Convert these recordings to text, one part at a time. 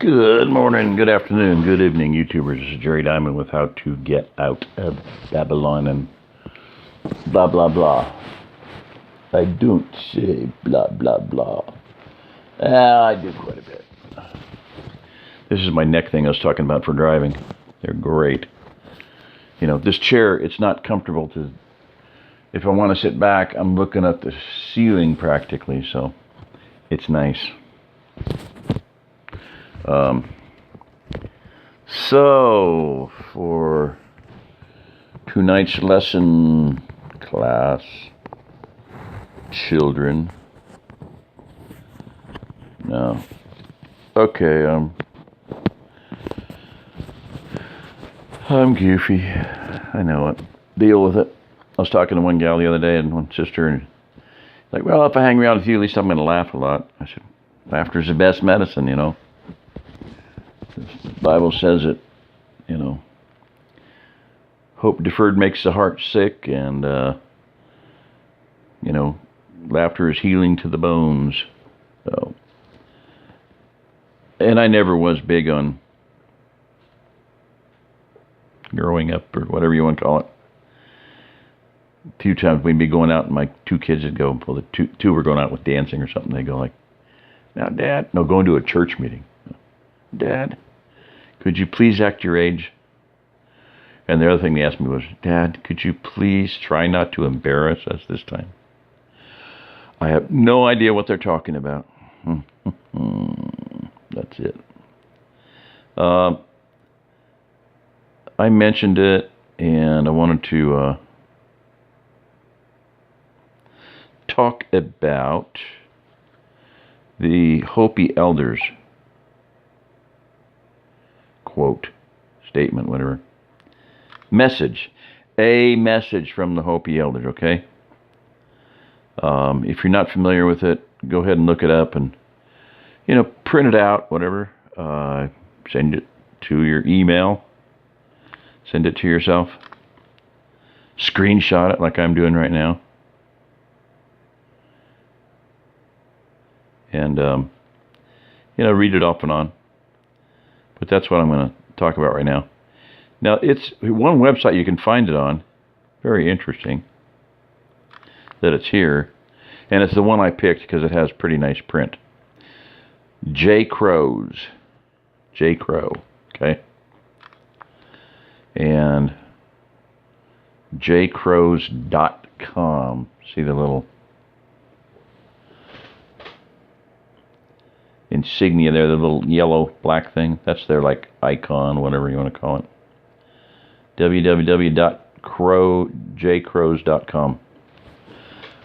Good morning, good afternoon, good evening, YouTubers. This is Jerry Diamond with how to get out of Babylon and blah, blah, blah. I don't say blah, blah, blah. I do quite a bit. This is my neck thing I was talking about for driving. They're great. You know, this chair, it's not comfortable to... If I want to sit back, I'm looking at the ceiling practically, so it's nice. So, for tonight's lesson class, children, no, okay, I'm goofy, I know it, deal with it. I was talking to one gal the other day and one sister, and like, well, if I hang around with you, at least I'm going to laugh a lot. I said, laughter's the best medicine, you know. The Bible says it, you know. Hope deferred makes the heart sick, and, you know, laughter is healing to the bones. So, and I never was big on growing up, or whatever you want to call it. A few times we'd be going out, and my two kids would go, well, the two were going out with dancing or something. They go like, now, Dad, no, going to a church meeting. Dad, could you please act your age? And the other thing they asked me was, Dad, could you please try not to embarrass us this time? I have no idea what they're talking about. That's it. I mentioned it, and I wanted to talk about the Hopi elders. Quote, statement, whatever. Message. A message from the Hopi elders, okay? If you're not familiar with it, go ahead and look it up and, you know, print it out, whatever. Send it to your email. Send it to yourself. Screenshot it like I'm doing right now. And, you know, read it off and on. But that's what I'm going to talk about right now. Now, it's one website you can find it on. Very interesting that it's here. And it's the one I picked because it has pretty nice print. J. Crows. J. Crow. Okay. And jcrows.com. See the little insignia there, the little yellow black thing? That's their like icon, whatever you want to call it. www.jcrows.com.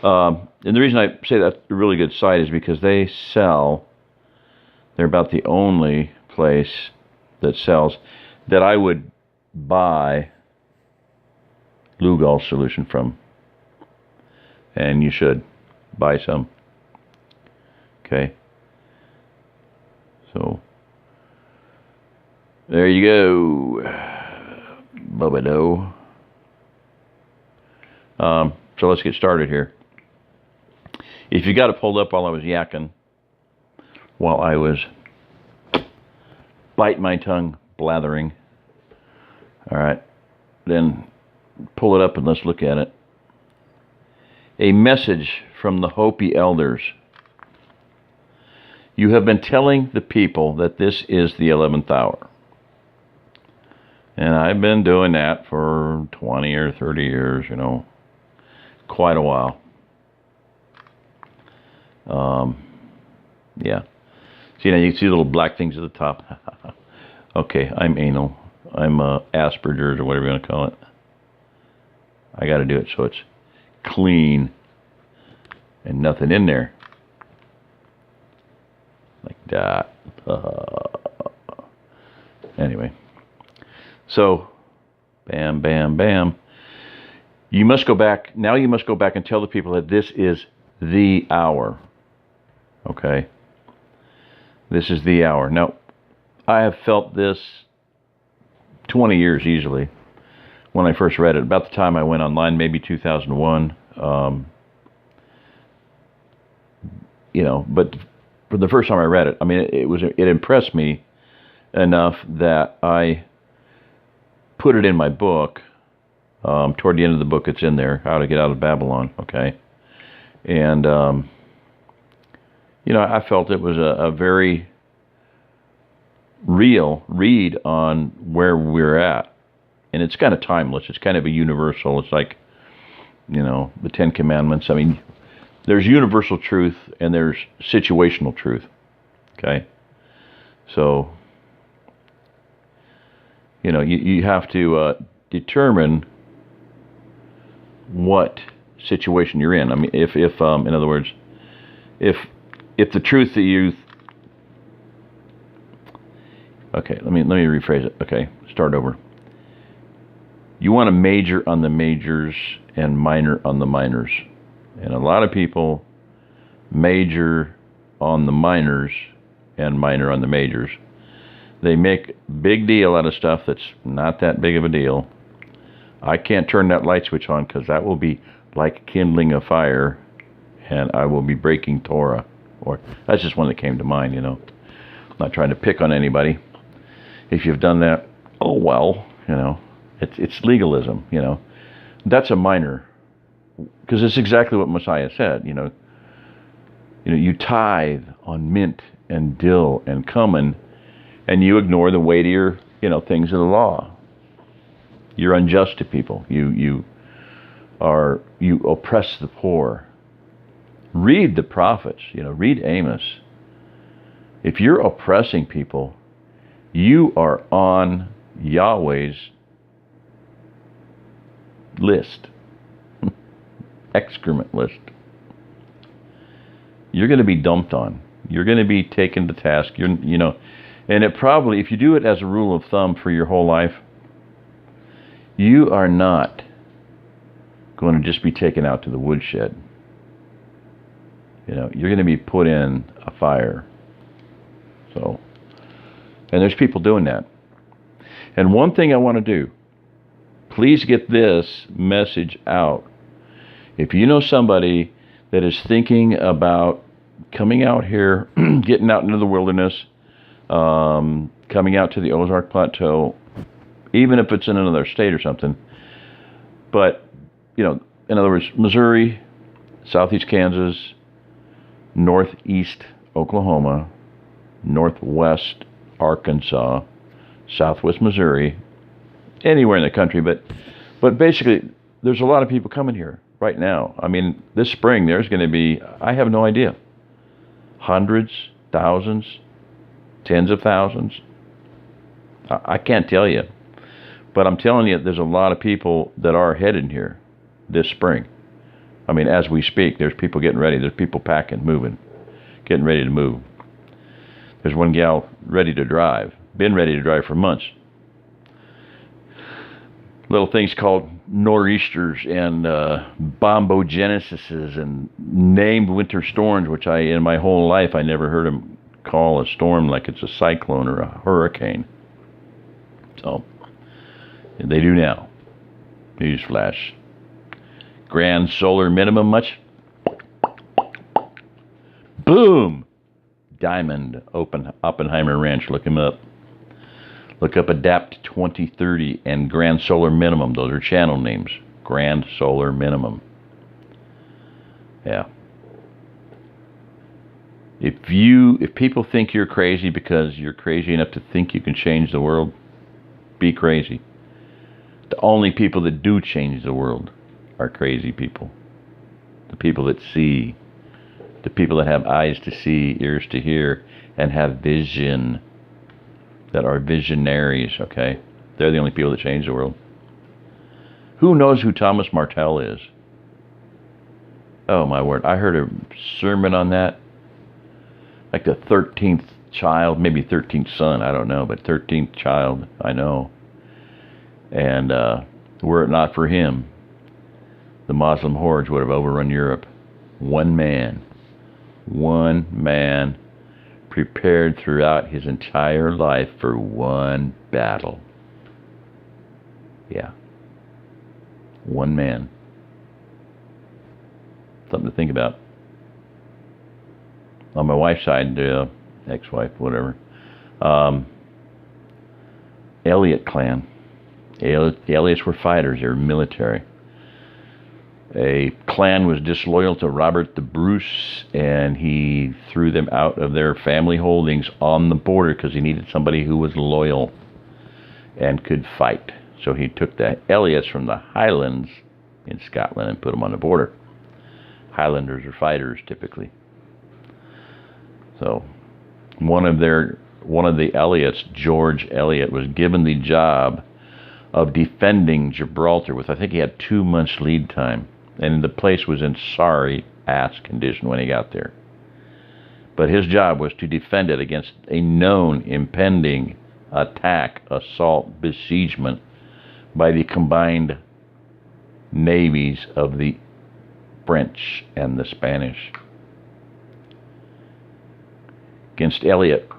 And the reason I say that's a really good site is because they're about the only place that sells, that I would buy Lugol solution from. And you should buy some. Okay. So, there you go, Bubba-do. So let's get started here. If you got it pulled up while I was yakking, while I was biting my tongue, blathering, all right, then pull it up and let's look at it. A message from the Hopi elders. You have been telling the people that this is the 11th hour. And I've been doing that for 20 or 30 years, you know, quite a while. Yeah. See, now you can see little black things at the top. Okay, I'm anal. I'm Asperger's or whatever you want to call it. I got to do it so it's clean and nothing in there. Like that. Anyway. So, bam, bam, bam. You must go back. Now you must go back and tell the people that this is the hour. Okay? This is the hour. Now, I have felt this 20 years easily when I first read it. About the time I went online, maybe 2001. You know, but for the first time I read it, I mean, it impressed me enough that I put it in my book. Toward the end of the book, it's in there, How to Get Out of Babylon, okay? And, I felt it was a very real read on where we're at. And it's kind of timeless. It's kind of a universal. It's like, the Ten Commandments. I mean, there's universal truth and there's situational truth, okay? So, you have to determine what situation you're in. I mean, if in other words, if the truth that you, okay, let me rephrase it. Okay, start over. You want to major on the majors and minor on the minors, and a lot of people major on the minors and minor on the majors. They make big deal out of stuff that's not that big of a deal. I can't turn that light switch on because that will be like kindling a fire and I will be breaking Torah. Or that's just one that came to mind, I'm not trying to pick on anybody. If you've done that, oh well, it's legalism, That's a minor, because it's exactly what Messiah said, you tithe on mint and dill and cumin, and you ignore the weightier, things of the law. You're unjust to people. You oppress the poor. Read the prophets. Read Amos. If you're oppressing people, you are on Yahweh's list, excrement list. You're going to be dumped on. You're going to be taken to task. And it probably, if you do it as a rule of thumb for your whole life, you are not going to just be taken out to the woodshed. You're going to be put in a fire. So, and there's people doing that. And one thing I want to do, please get this message out. If you know somebody that is thinking about coming out here, getting out into the wilderness, coming out to the Ozark Plateau, even if it's in another state or something. But, in other words, Missouri, southeast Kansas, northeast Oklahoma, northwest Arkansas, southwest Missouri, anywhere in the country. But basically, there's a lot of people coming here right now. I mean, this spring, there's going to be, I have no idea, hundreds, thousands, tens of thousands. I can't tell you. But I'm telling you, there's a lot of people that are headed here this spring. I mean, as we speak, there's people getting ready. There's people packing, moving, getting ready to move. There's one gal ready to drive, been ready to drive for months. Little things called nor'easters and bombogenesises and named winter storms, which in my whole life, I never heard them call a storm like it's a cyclone or a hurricane. So, they do now. Newsflash. Grand solar minimum much? Boom! Diamond Oppenheimer Ranch. Look him up. Look up Adapt 2030 and Grand Solar Minimum. Those are channel names. Grand Solar Minimum. Yeah. If people think you're crazy because you're crazy enough to think you can change the world, be crazy. The only people that do change the world are crazy people. The people that see. The people that have eyes to see, ears to hear, and have vision. That are visionaries, okay? They're the only people that change the world. Who knows who Thomas Martel is? Oh, my word. I heard a sermon on that. Like the 13th child, maybe 13th son, I don't know, but 13th child, I know. And were it not for him, the Muslim hordes would have overrun Europe. One man prepared throughout his entire life for one battle. Yeah. One man. Something to think about. On my wife's side, ex-wife, whatever, Elliott clan. The Elliots were fighters. They were military. A clan was disloyal to Robert the Bruce, and he threw them out of their family holdings on the border because he needed somebody who was loyal and could fight. So he took the Elliots from the Highlands in Scotland and put them on the border. Highlanders are fighters typically. So one of the Elliots, George Eliot, was given the job of defending Gibraltar with, I think he had 2 months lead time, and the place was in sorry ass condition when he got there. But his job was to defend it against a known impending attack, assault, besiegement by the combined navies of the French and the Spanish. Against Eliot,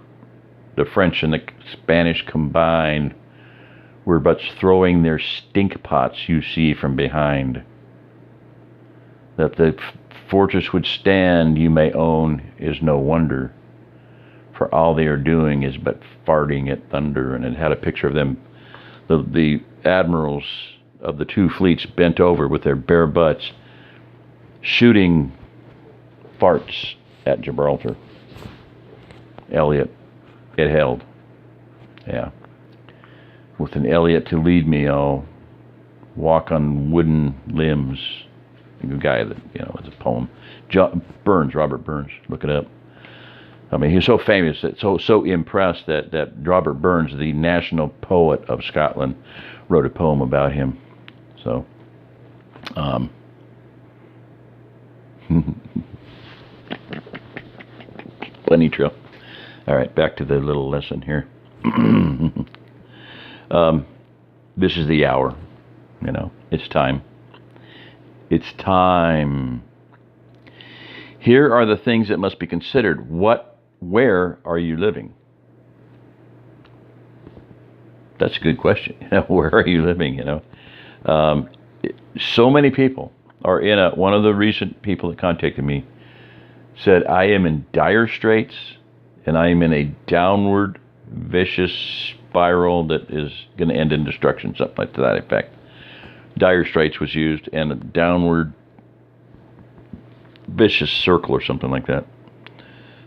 the French and the Spanish combined were but throwing their stink pots, you see, from behind. That the fortress would stand, you may own, is no wonder, for all they are doing is but farting at thunder. And it had a picture of them, the admirals of the two fleets bent over with their bare butts, shooting farts at Gibraltar. Eliot, it held. Yeah. With an Eliot to lead me, I'll walk on wooden limbs. A guy that, it's a poem. Robert Burns, look it up. I mean, he's so famous, so impressed that Robert Burns, the national poet of Scotland, wrote a poem about him. So, Bunny Trail. All right, back to the little lesson here. This is the hour. It's time. It's time. Here are the things that must be considered. Where are you living? That's a good question. Where are you living? So many people are in one of the recent people that contacted me said, I am in dire straits and I am in a downward vicious spiral that is going to end in destruction, something like to that effect. Dire straits was used, and a downward vicious circle or something like that.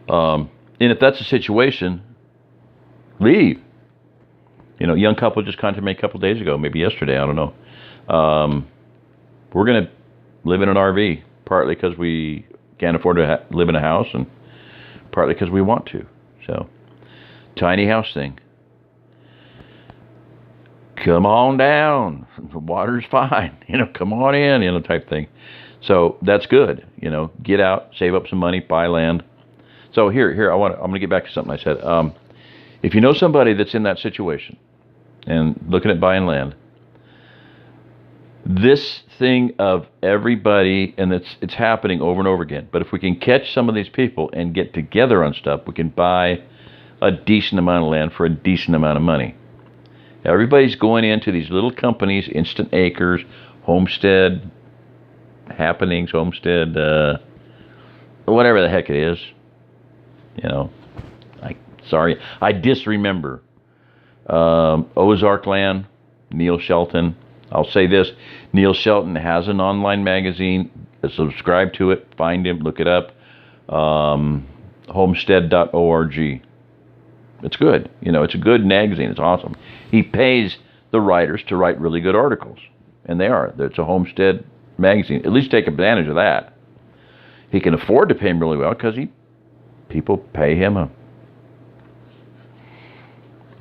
And if that's the situation, leave. Young couple just contacted me a couple days ago, maybe yesterday, I don't know. We're going to live in an RV, partly because we can't afford to live in a house, and partly because we want to. So, tiny house thing. Come on down. The water's fine. Come on in, type thing. So that's good. Get out, save up some money, buy land. So here, I'm going to get back to something I said. If you know somebody that's in that situation and looking at buying land, this thing of everybody, and it's happening over and over again, but if we can catch some of these people and get together on stuff, we can buy a decent amount of land for a decent amount of money. Everybody's going into these little companies, Instant Acres, Homestead Happenings, Homestead, whatever the heck it is. I disremember. Ozark Land, Neil Shelton. I'll say this, Neil Shelton has an online magazine. Subscribe to it, find him, look it up. Homestead.org. It's good. It's a good magazine. It's awesome. He pays the writers to write really good articles. And they are. It's a Homestead magazine. At least take advantage of that. He can afford to pay him really well because people pay him a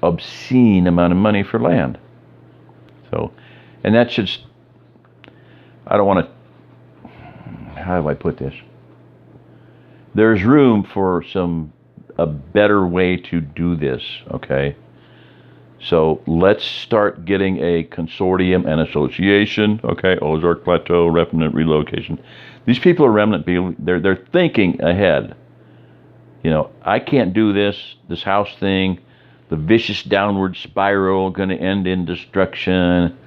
obscene amount of money for land. So, and that's just, I don't want to, how do I put this? There's room for a better way to do this, okay? So let's start getting a consortium and association, okay? Ozark Plateau, Remnant Relocation. These people are remnant people. They're thinking ahead. I can't do this house thing, the vicious downward spiral going to end in destruction.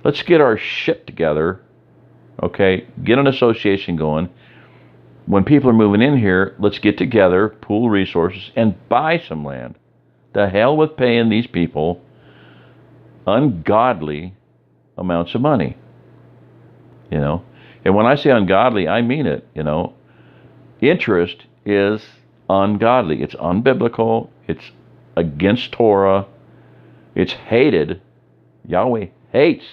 Let's get our shit together, okay? Get an association going. When people are moving in here, let's get together, pool resources, and buy some land. The hell with paying these people ungodly amounts of money, you know. And when I say ungodly, I mean it, you know. Interest is ungodly. It's unbiblical. It's against Torah. It's hated. Yahweh hates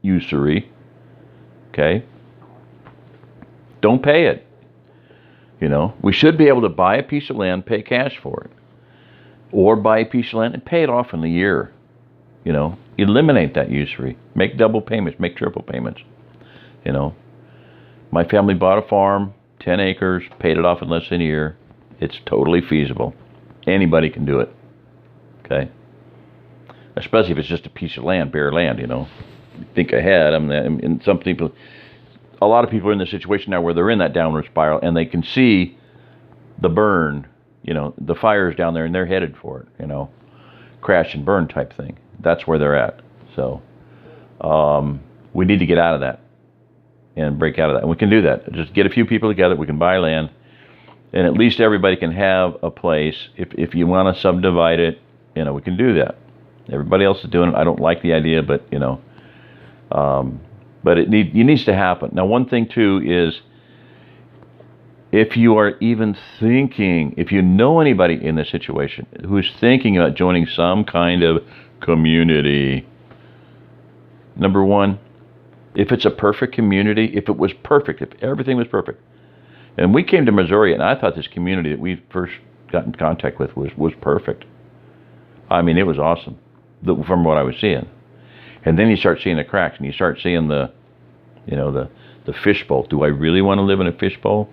usury. Okay? Don't pay it. You know, we should be able to buy a piece of land, pay cash for it. Or buy a piece of land and pay it off in a year. You know, eliminate that usury. Make double payments, make triple payments. You know, my family bought a farm, 10 acres, paid it off in less than a year. It's totally feasible. Anybody can do it. Okay? Especially if it's just a piece of land, bare land, you know. Think ahead. And some people, a lot of people are in this situation now where they're in that downward spiral and they can see the burn, you know, the fires down there and they're headed for it, you know, crash and burn type thing. That's where they're at. So we need to get out of that and break out of that. And we can do that. Just get a few people together. We can buy land. And at least everybody can have a place. If you want to subdivide it, you know, we can do that. Everybody else is doing it. I don't like the idea, but, you know, but it needs to happen. Now, one thing, too, is if you are even thinking, if you know anybody in this situation who's thinking about joining some kind of community, number one, if it's a perfect community, if it was perfect, if everything was perfect, and we came to Missouri, and I thought this community that we first got in contact with was perfect. I mean, it was awesome from what I was seeing. And then you start seeing the cracks, and you start seeing the fishbowl. Do I really want to live in a fishbowl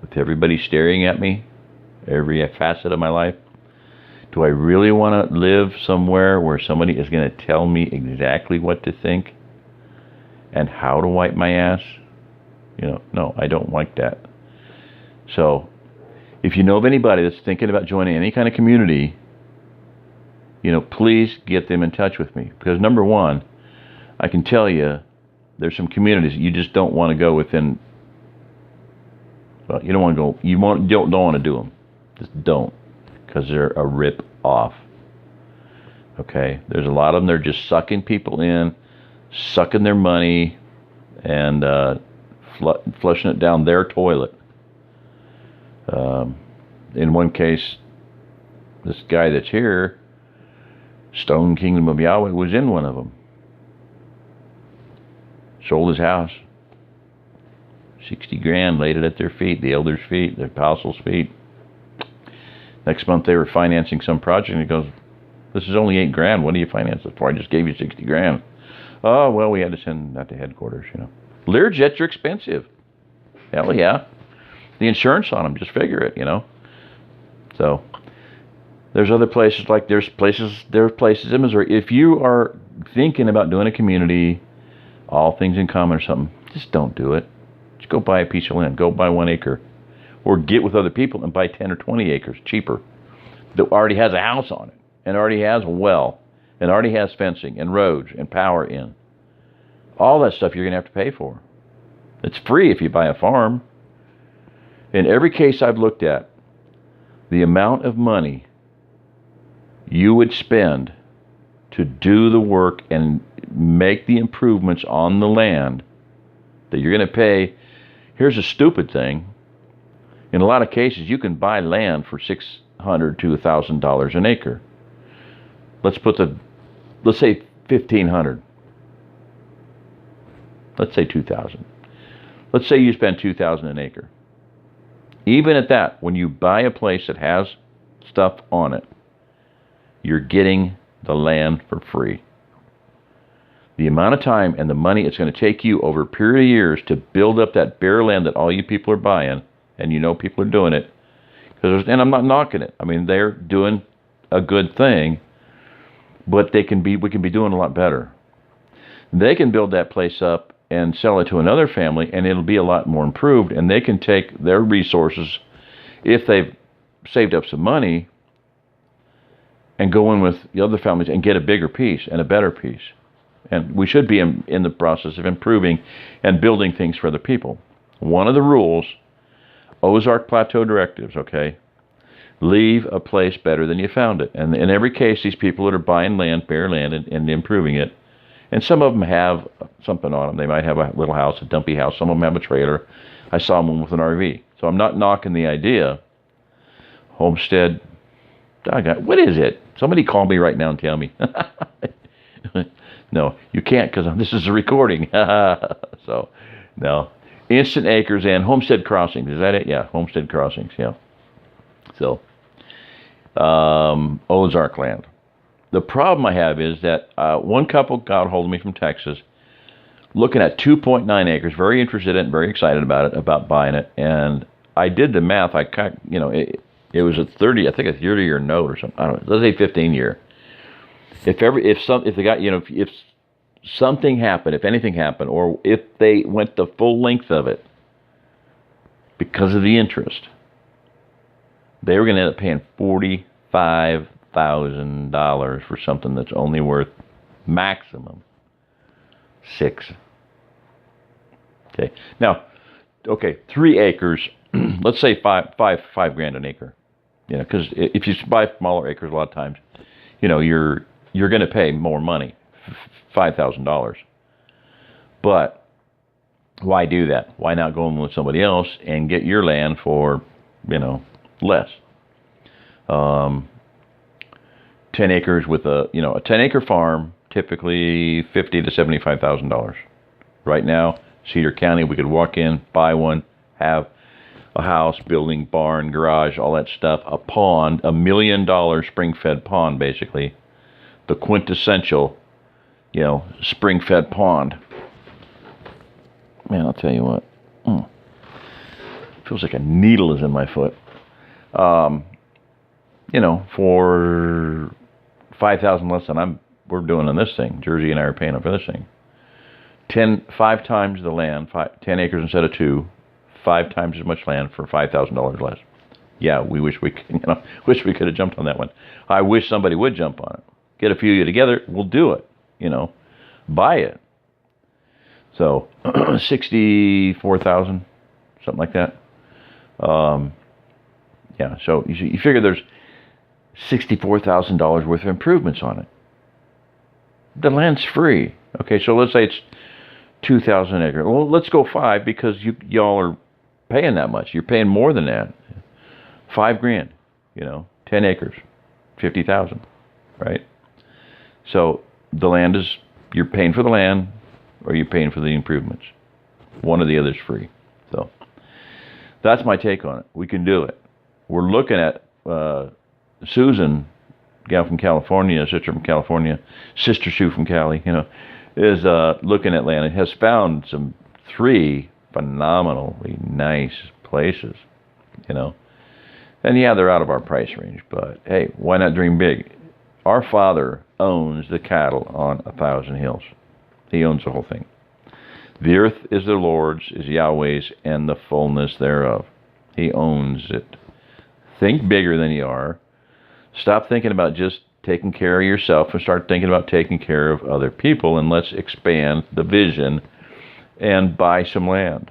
with everybody staring at me, every facet of my life? Do I really want to live somewhere where somebody is going to tell me exactly what to think and how to wipe my ass? You know, no, I don't like that. So, if you know of anybody that's thinking about joining any kind of community, you know, please get them in touch with me. Because number one, I can tell you, there's some communities you just don't want to go within. Well, you don't want to go. Don't want to do them. Just don't, because they're a rip off. Okay, there's a lot of them. They're just sucking people in, sucking their money, and flushing it down their toilet. In one case, this guy that's here, Stone Kingdom of Yahweh, was in one of them. Sold his house. 60 grand, laid it at their feet, the elders' feet, the apostles' feet. Next month they were financing some project, and he goes, "This is only 8 grand. What do you finance it for? I just gave you 60 grand. Oh, well, we had to send that to headquarters, you know. Learjets are expensive. Hell yeah. The insurance on them, just figure it, you know. So there's other places, like there are places in Missouri. If you are thinking about doing a community, all things in common or something, just don't do it. Just go buy a piece of land. Go buy 1 acre. Or get with other people and buy 10 or 20 acres cheaper that already has a house on it and already has a well and already has fencing and roads and power in. All that stuff you're going to have to pay for. It's free if you buy a farm. In every case I've looked at, the amount of money you would spend to do the work and make the improvements on the land that you're going to pay. Here's a stupid thing. In a lot of cases, you can buy land for $600 to $1,000 an acre. Let's say $1,500. Let's say $2,000. Let's say you spend $2,000 an acre. Even at that, when you buy a place that has stuff on it, you're getting the land for free. The amount of time and the money it's going to take you over a period of years to build up that bare land that all you people are buying, and you know people are doing it, and I'm not knocking it. I mean, they're doing a good thing, but we can be doing a lot better. They can build that place up and sell it to another family, and it'll be a lot more improved, and they can take their resources, if they've saved up some money, and go in with the other families and get a bigger piece and a better piece. And we should be in the process of improving and building things for the people. One of the rules, Ozark Plateau Directives, okay? Leave a place better than you found it. And in every case, these people that are buying land, bare land, and improving it, and some of them have something on them. They might have a little house, a dumpy house. Some of them have a trailer. I saw one with an RV. So I'm not knocking the idea. Homestead, what is it? Somebody call me right now and tell me. No, you can't because this is a recording. So, no. Instant acres and homestead crossings. Is that it? Yeah, homestead crossings, yeah. So, Ozark land. The problem I have is that one couple got a hold of me from Texas, looking at 2.9 acres, very interested in it, very excited about it, about buying it. And I did the math. It was a 30-year note or something. I don't know. Let's say 15-year. If something happened, if anything happened, or if they went the full length of it because of the interest, they were going to end up paying $45,000 for something that's only worth maximum $6,000. Okay. Now, 3 acres. Let's say five grand an acre. Because if you buy smaller acres, a lot of times, you're going to pay more money, $5,000. But why do that? Why not go in with somebody else and get your land for, less? 10 acres with a 10-acre farm, typically $50,000 to $75,000. Right now, Cedar County, we could walk in, buy one, have a house, building, barn, garage, all that stuff, a pond, $1 million spring-fed pond, basically. The quintessential, spring-fed pond. Man, I'll tell you what. Feels like a needle is in my foot. For $5,000 less than we're doing on this thing. Jersey and I are paying for this thing. 5 times the land, 10 acres instead of 2, 5 times as much land for $5,000 less. Yeah, we wish we could have jumped on that one. I wish somebody would jump on it. Get a few of you together, we'll do it. Buy it. So 64,000, something like that. Yeah. So you figure there's $64,000 worth of improvements on it. The land's free. Okay, so let's say it's 2,000 acres. Well, let's go 5 because y'all are paying that much. You're paying more than that. $5,000. 10 acres, 50,000, right? So the land you're paying for the land, or you're paying for the improvements. One or the other is free. So that's my take on it. We can do it. We're looking at Susan, gal from California, sister from California, sister Sue from Cali, is looking at land and has found 3 phenomenally nice places, And yeah, they're out of our price range, but hey, why not dream big? Our Father owns the cattle on 1,000 hills. He owns the whole thing. The earth is the Lord's, is Yahweh's, and the fullness thereof. He owns it. Think bigger than you are. Stop thinking about just taking care of yourself and start thinking about taking care of other people, and let's expand the vision and buy some land.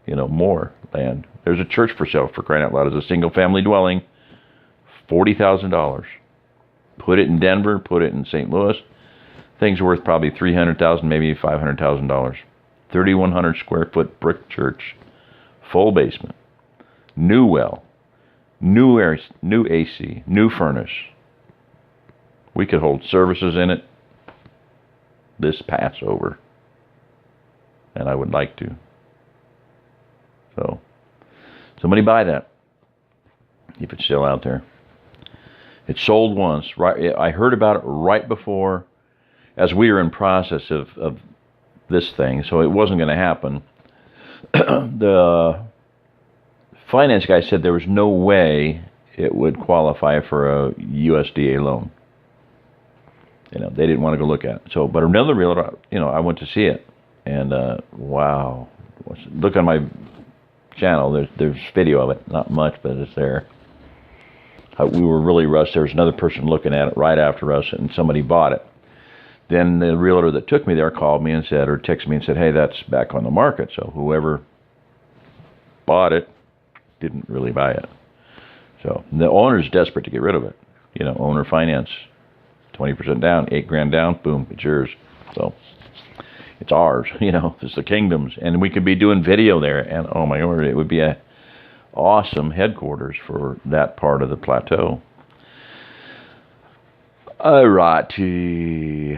More land. There's a church for sale, for crying out loud. It's a single-family dwelling, $40,000. Put it in Denver, put it in St. Louis. Things are worth probably $300,000, maybe $500,000. 3,100 square foot brick church, full basement, new well, new air, new AC, new furnace. We could hold services in it this Passover, and I would like to. So, somebody buy that if it's still out there. It sold once. Right, I heard about it right before, as we were in process of this thing, so it wasn't going to happen. The finance guy said there was no way it would qualify for a USDA loan. They didn't want to go look at it. So, but another realtor, I went to see it, and wow, look on my channel. There's video of it, not much, but it's there. We were really rushed. There was another person looking at it right after us, and somebody bought it. Then the realtor that took me there called me and said, or texted me and said, hey, that's back on the market. So whoever bought it didn't really buy it. So the owner's desperate to get rid of it. Owner finance, 20% down, $8,000 down, boom, it's yours. So it's ours. It's the kingdom's, and we could be doing video there. And oh my word, it would be a awesome headquarters for that part of the plateau. Alrighty.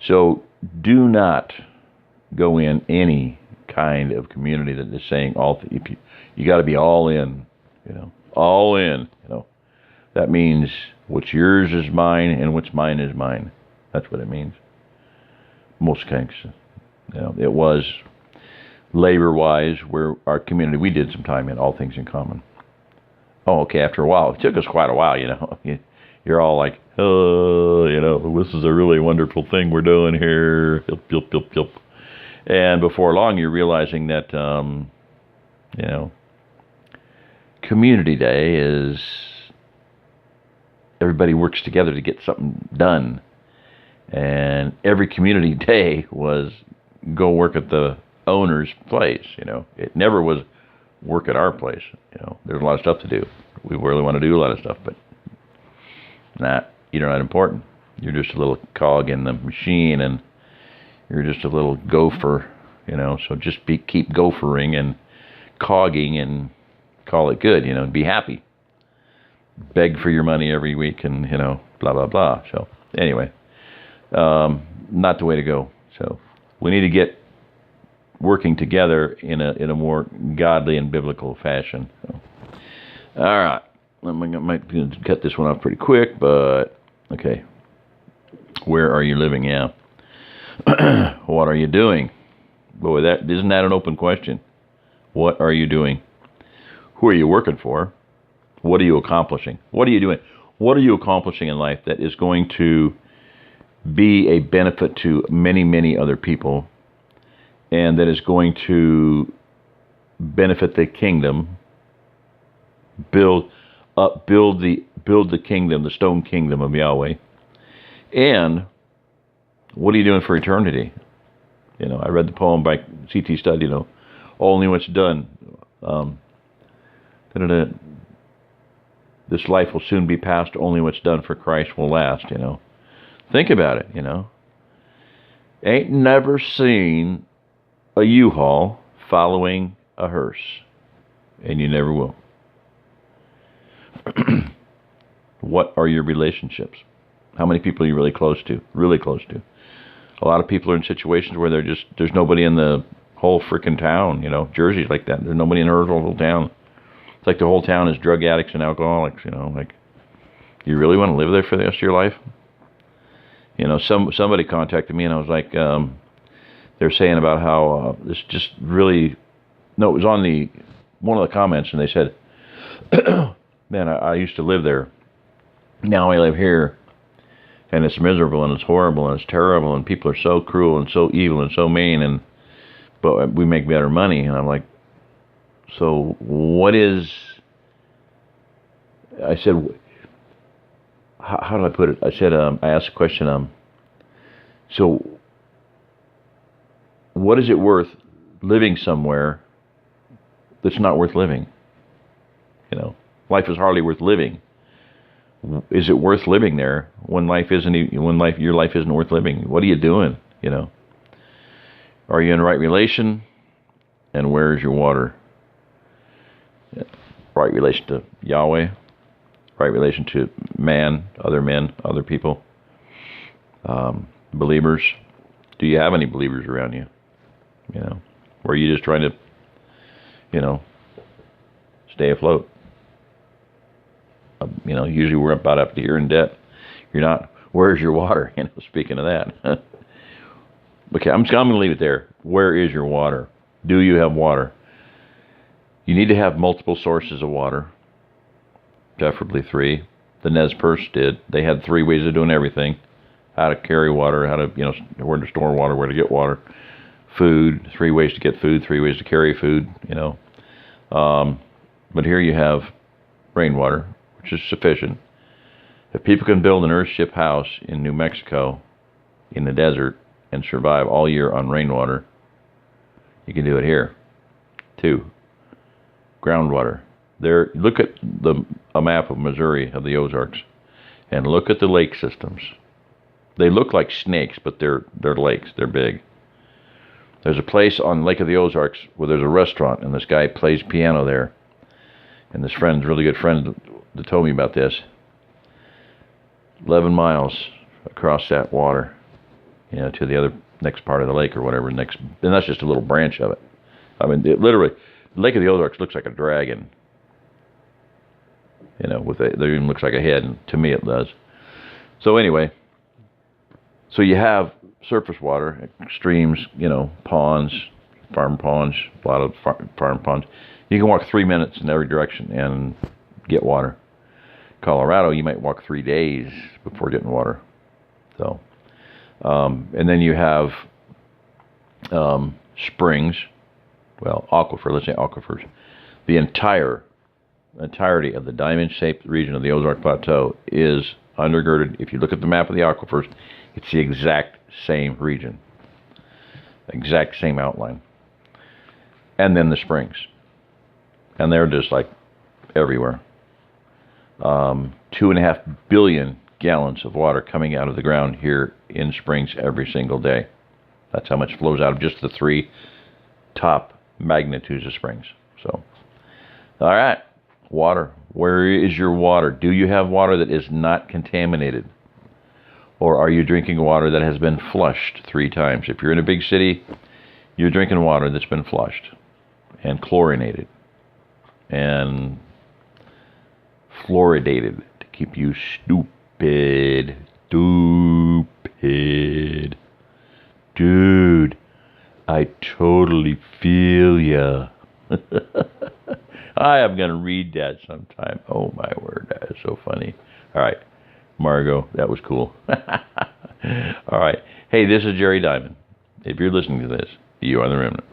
So do not go in any kind of community that is saying you got to be all in, all in. That means what's yours is mine and what's mine is mine. That's what it means. Most kinks, it was labor-wise where our community, we did some time in All Things in Common. Oh, okay, after a while. It took us quite a while, You're all like, this is a really wonderful thing we're doing here. Yup, yup, yup, yup. And before long, you're realizing that, community day is everybody works together to get something done. And every community day was go work at the owner's place, It never was work at our place, There's a lot of stuff to do. We really want to do a lot of stuff, but you're not important. You're just a little cog in the machine, and you're just a little gopher, So just keep gophering and cogging and call it good, Be happy. Beg for your money every week, and blah blah blah. So anyway, not the way to go. So we need to get working together in a more godly and biblical fashion. So, all right. I might cut this one off pretty quick, but okay. Where are you living? Yeah. What are you doing? Boy, isn't that an open question? What are you doing? Who are you working for? What are you accomplishing? What are you doing? What are you accomplishing in life that is going to be a benefit to many, many other people, and that is going to benefit the kingdom, build the kingdom, the stone kingdom of Yahweh? And what are you doing for eternity? I read the poem by C.T. Studd, only what's done. This life will soon be past, only what's done for Christ will last, Think about it, Ain't never seen a U-Haul following a hearse, and you never will. What are your relationships? How many people are you really close to? Really close to? A lot of people are in situations where there's nobody in the whole freaking town, Jersey's like that. There's nobody in her whole town. It's like the whole town is drug addicts and alcoholics, like, you really want to live there for the rest of your life? Somebody contacted me, and I was like, they're saying about how this just really, no, it was on one of the comments, and they said, man, I used to live there. Now I live here, and it's miserable, and it's horrible, and it's terrible, and people are so cruel and so evil and so mean, but we make better money. And I'm like, so what is, I said, how do I put it? I said, I asked a question, so what is it worth living somewhere that's not worth living? Life is hardly worth living. Is it worth living there when your life isn't worth living? What are you doing? Are you in the right relation? And where is your water? Right relation to Yahweh, right relation to men, other people, believers. Do you have any believers around you? Or are you just trying to, stay afloat? Usually we're about up to here in debt. You're not. Where's your water? Speaking of that. Okay, I'm going to leave it there. Where is your water? Do you have water? You need to have multiple sources of water, preferably 3. The Nez Perce did. They had 3 ways of doing everything: how to carry water, how to, where to store water, where to get water, food. 3 ways to get food, 3 ways to carry food. But here you have rainwater, which is sufficient. If people can build an earthship house in New Mexico, in the desert, and survive all year on rainwater, you can do it here. 2. groundwater. There, look at a map of Missouri, of the Ozarks, and look at the lake systems. They look like snakes, but they're lakes. They're big. There's a place on Lake of the Ozarks where there's a restaurant, and this guy plays piano there. And this friend, really good friend, that told me about this. 11 miles across that water, to the other next part of the lake or whatever. And that's just a little branch of it. I mean, it literally, Lake of the Ozarks looks like a dragon. There even looks like a head, and to me it does. So anyway, so you have surface water, streams, ponds, farm ponds, a lot of farm ponds. You can walk 3 minutes in every direction and get water. Colorado, you might walk 3 days before getting water. So, and then you have springs, aquifer, let's say aquifers. The entirety of the diamond-shaped region of the Ozark Plateau is undergirded. If you look at the map of the aquifers, it's the exact same region, exact same outline. And then the springs, and they're just like everywhere. 2.5 billion gallons of water coming out of the ground here in springs every single day. That's how much flows out of just the 3 top magnitudes of springs. So, all right, water. Where is your water? Do you have water that is not contaminated? Or are you drinking water that has been flushed 3 times? If you're in a big city, you're drinking water that's been flushed and chlorinated and fluoridated to keep you stupid. Dude, I totally feel ya. I am going to read that sometime. Oh my word, that is so funny. All right, Margot, that was cool. All right. Hey, this is Jerry Diamond. If you're listening to this, you are the remnant.